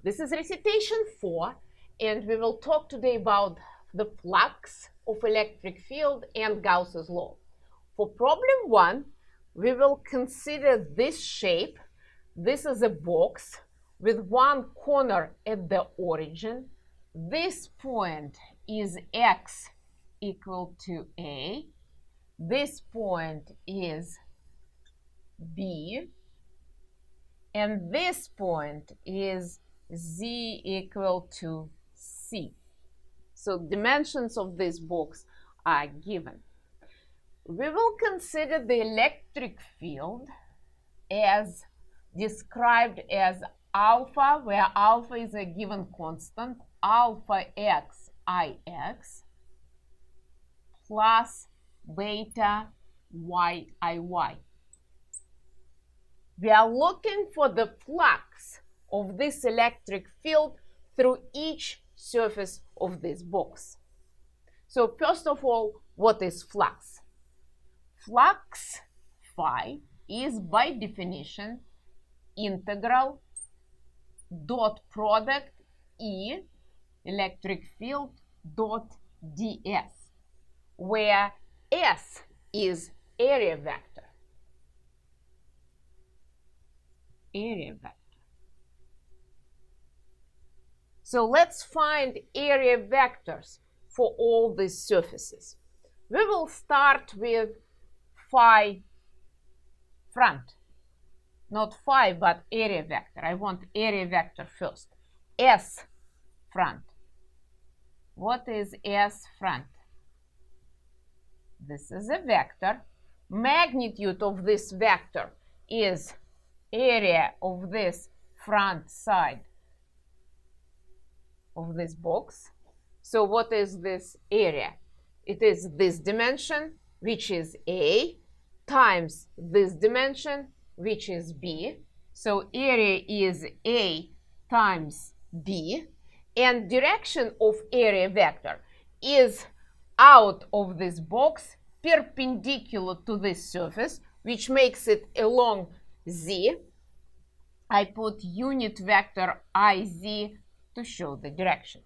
This is recitation 4, and we will talk today about the flux of electric field and Gauss's law. For problem 1, we will consider this shape. This is a box with one corner at the origin. This point is x equal to A. This point is B. And this point is z equal to c. So dimensions of this box are given. We will consider the electric field as described as alpha, where alpha is a given constant, alpha x ix plus beta y iy. We are looking for the flux of this electric field through each surface of this box. So first of all, what is flux? Flux phi is by definition integral dot product E electric field dot ds, where S is area vector. So let's find area vectors for all these surfaces. We will start with phi front. Not phi, but area vector. I want area vector first. S front. What is S front? This is a vector. Magnitude of this vector is area of this front side of this box. So what is this area? It is this dimension, which is A, times this dimension, which is B. So area is A times B, and direction of area vector is out of this box perpendicular to this surface, which makes it along z. I put unit vector iz to show the direction.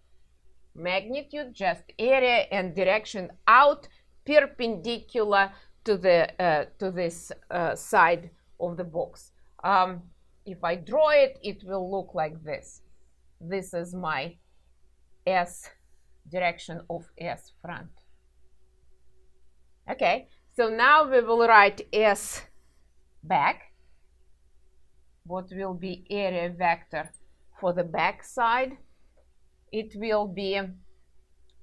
Magnitude, just area, and direction out perpendicular to this side of the box. If I draw it, it will look like this. This is my S direction of S front. Okay, so now we will write S back. What will be area vector for the back side? It will be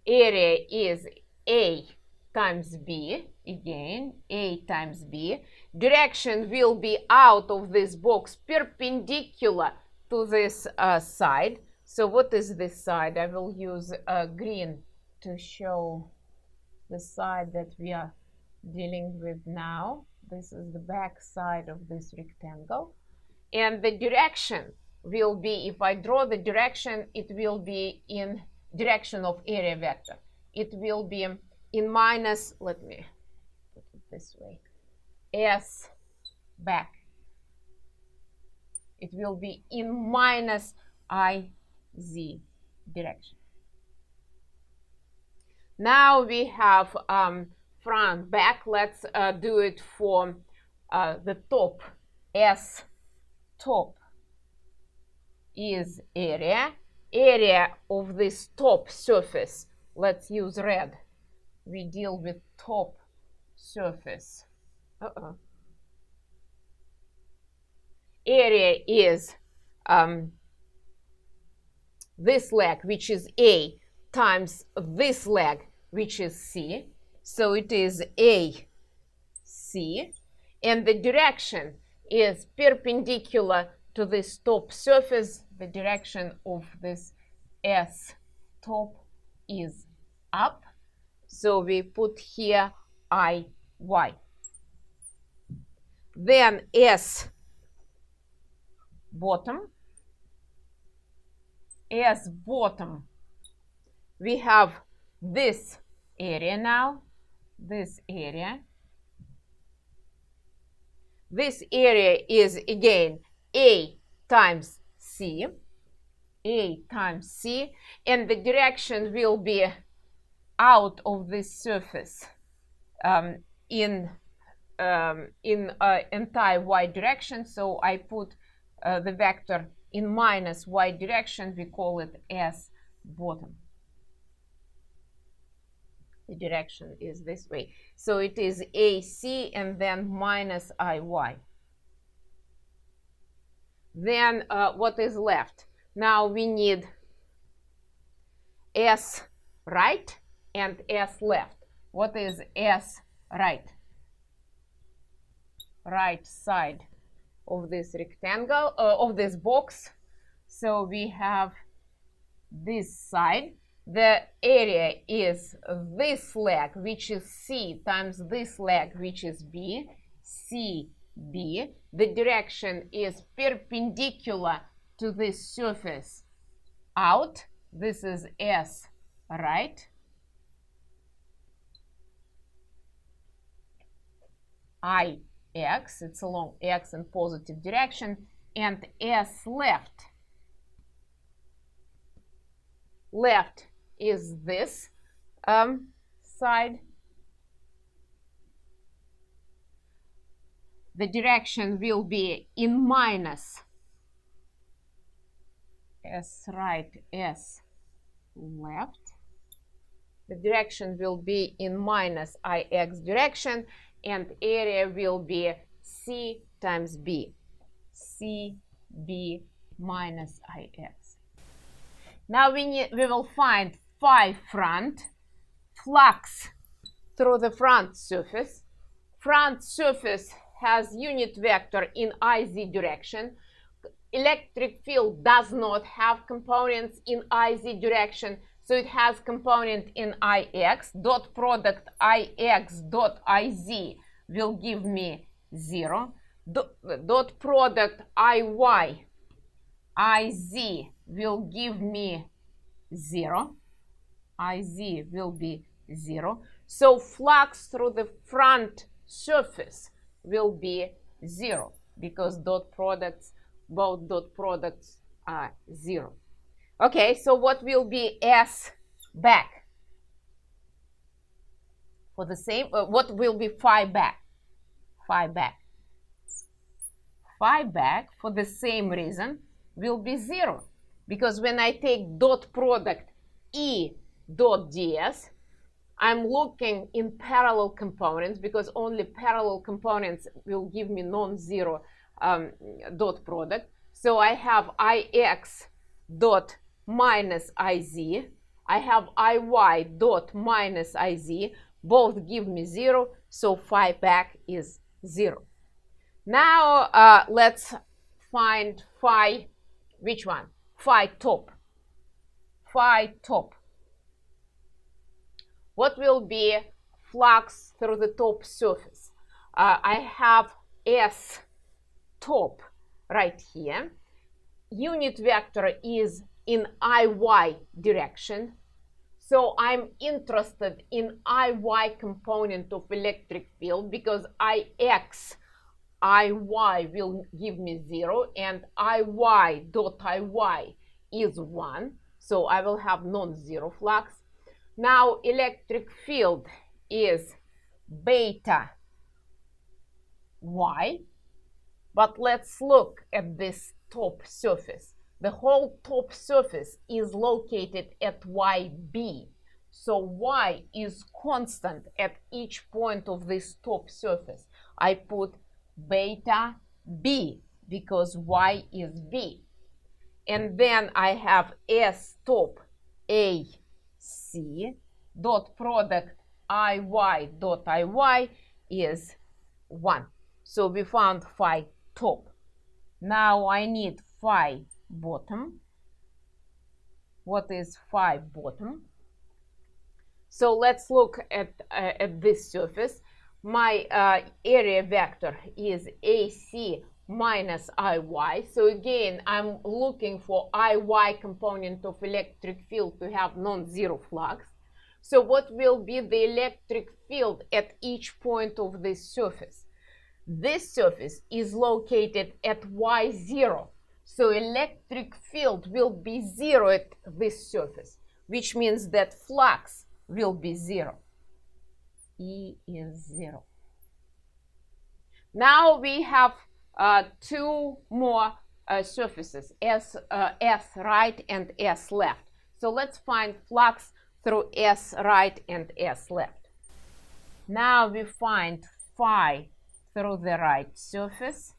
area is A times B, again, A times B. Direction will be out of this box perpendicular to this side. So what is this side? I will use green to show the side that we are dealing with now. This is the back side of this rectangle. And the direction will be, if I draw the direction, it will be in direction of area vector. It will be in minus, let me put it this way, S back. It will be in minus IZ direction. Now we have front, back. Let's do it for the top. S top is area. Area of this top surface, let's use red. We deal with top surface. Area is this leg, which is A, times this leg, which is C. So it is AC, and the direction is perpendicular to this top surface. The direction of this S top is up. So we put here IY. Then S bottom. S bottom. We have this area now. This area. This area is again A times C. A times C, and the direction will be out of this surface in anti-y direction. So I put the vector in minus y direction. We call it as bottom. The direction is this way. So it is AC and then minus IY. Then what is left? Now we need S right and S left. What is S right? Right side of this rectangle, of this box. So we have this side. The area is this leg, which is C, times this leg, which is B, C, B. The direction is perpendicular to this surface out. This is S right. I X, it's along X in positive direction, and S left. Left is this side. The direction will be in minus S right, S left. The direction will be in minus IX direction, and area will be C times B. C, B minus IX. Now we will find phi front, flux through the front surface. Front surface has unit vector in IZ direction. Electric field does not have components in IZ direction, so it has component in IX. Dot product IX dot IZ will give me 0. Dot product IY IZ will give me 0. IZ will be 0. So flux through the front surface will be 0 because dot products, both dot products are 0. Okay, so what will be S back? For the same, what will be phi back? Phi back. Phi back, for the same reason, will be 0. Because when I take dot product E dot ds, I'm looking in parallel components because only parallel components will give me non-zero dot product. So I have Ix dot minus Iz. I have Iy dot minus Iz. Both give me 0, so phi back is 0. Now let's find phi, which one? Phi top. Phi top. What will be flux through the top surface? I have S top right here. Unit vector is in IY direction. So I'm interested in IY component of electric field because IX, IY will give me 0 and IY dot IY is 1. So I will have non-zero flux. Now electric field is beta Y, but let's look at this top surface. The whole top surface is located at YB. So Y is constant at each point of this top surface. I put beta B because Y is B. And then I have S top A C dot product IY dot IY is 1. So we found phi top. Now I need phi bottom. What is phi bottom? So let's look at this surface. My area vector is AC minus IY. So again, I'm looking for IY component of electric field to have non-zero flux. So what will be the electric field at each point of this surface? This surface is located at Y0. So electric field will be 0 at this surface, which means that flux will be 0. E is 0. Now we have two more surfaces, S right and S left. So let's find flux through S right and S left. Now we find phi through the right surface,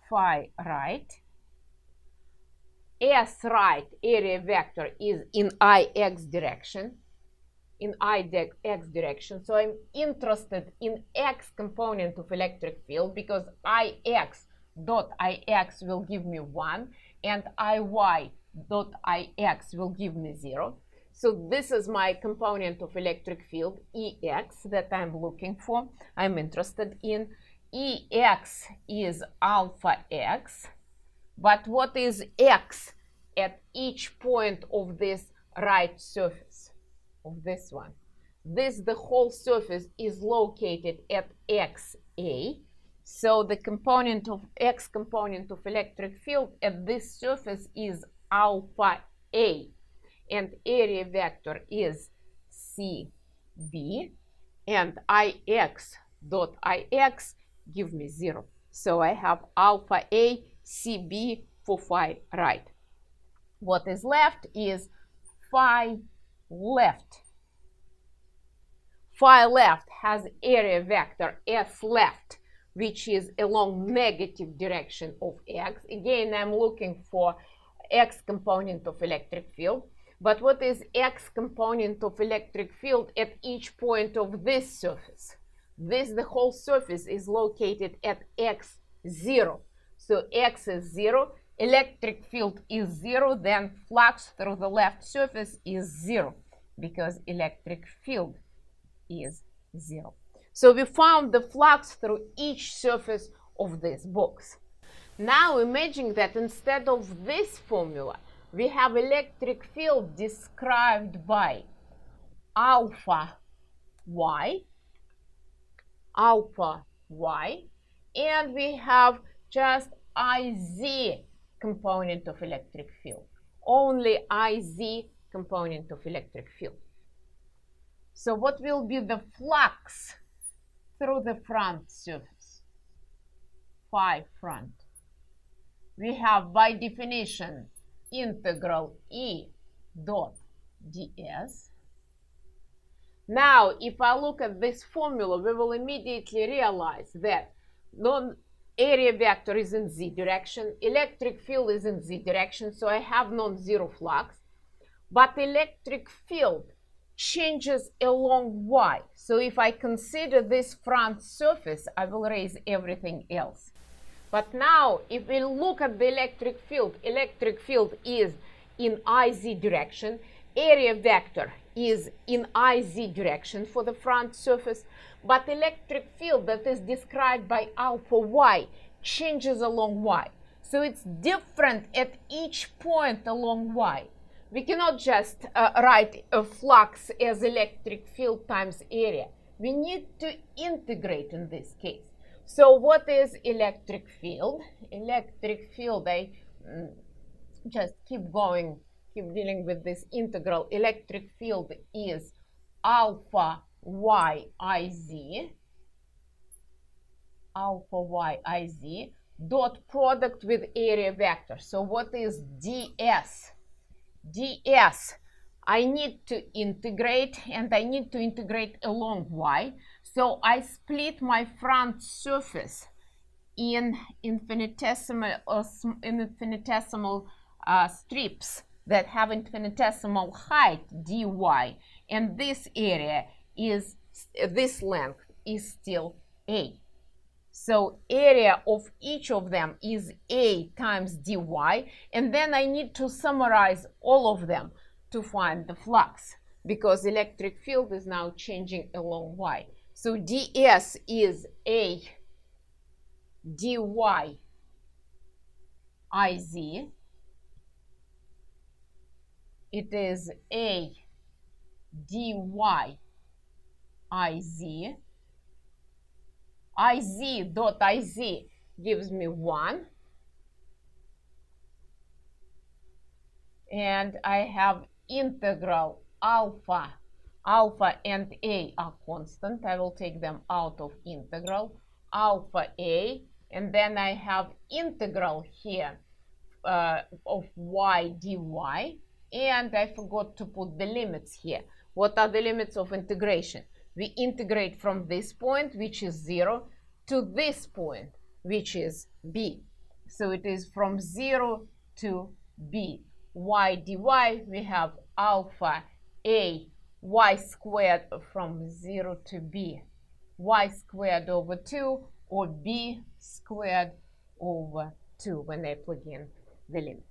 phi right. S right area vector is in Ix direction, so I'm interested in X component of electric field because Ix dot Ix will give me 1 and Iy dot Ix will give me 0. So this is my component of electric field, Ex, that I'm looking for, I'm interested in. Ex is alpha X. But what is X at each point of this right surface, of this one? The whole surface is located at XA. So the component of X component of electric field at this surface is alpha A. And area vector is CB. And Ix dot Ix give me 0. So I have alpha A CB for phi right. What is left is phi left. Phi left has area vector S left, which is along negative direction of X. Again, I'm looking for X component of electric field. But what is X component of electric field at each point of this surface? The whole surface is located at X0. So X is 0, electric field is 0, then flux through the left surface is 0 because electric field is 0. So we found the flux through each surface of this box. Now imagine that instead of this formula, we have electric field described by alpha y, and we have just Iz component of electric field, only Iz component of electric field. So what will be the flux through the front surface? Phi front. We have by definition integral E dot ds. Now, if I look at this formula, we will immediately realize that area vector is in z direction, electric field is in z direction, so I have non-zero flux. But electric field changes along y. So if I consider this front surface, I will erase everything else. But now, if we look at the electric field is in Iz direction, area vector is in Iz direction for the front surface, but electric field that is described by alpha y changes along y. So it's different at each point along y. We cannot just write a flux as electric field times area. We need to integrate in this case. So what is electric field? Electric field, I just keep dealing with this integral. Electric field is alpha y Iz, dot product with area vector. So what is ds? ds, I need to integrate, and I need to integrate along y. So I split my front surface in infinitesimal strips that have infinitesimal height dy, and this area is, this length is still a. So area of each of them is a times dy, and then I need to summarize all of them to find the flux, because electric field is now changing along y. So ds is a dy Iz. It is a dy Iz. Iz dot Iz gives me 1. and I have integral alpha. Alpha and a are constant. I will take them out of integral. Alpha a, and then I have integral here of y dy, and I forgot to put the limits here. What are the limits of integration? We integrate from this point, which is 0, to this point, which is b. So it is from 0 to b. Y dy, we have alpha a y squared from 0 to b, y squared over 2, or b squared over 2 when I plug in the limit.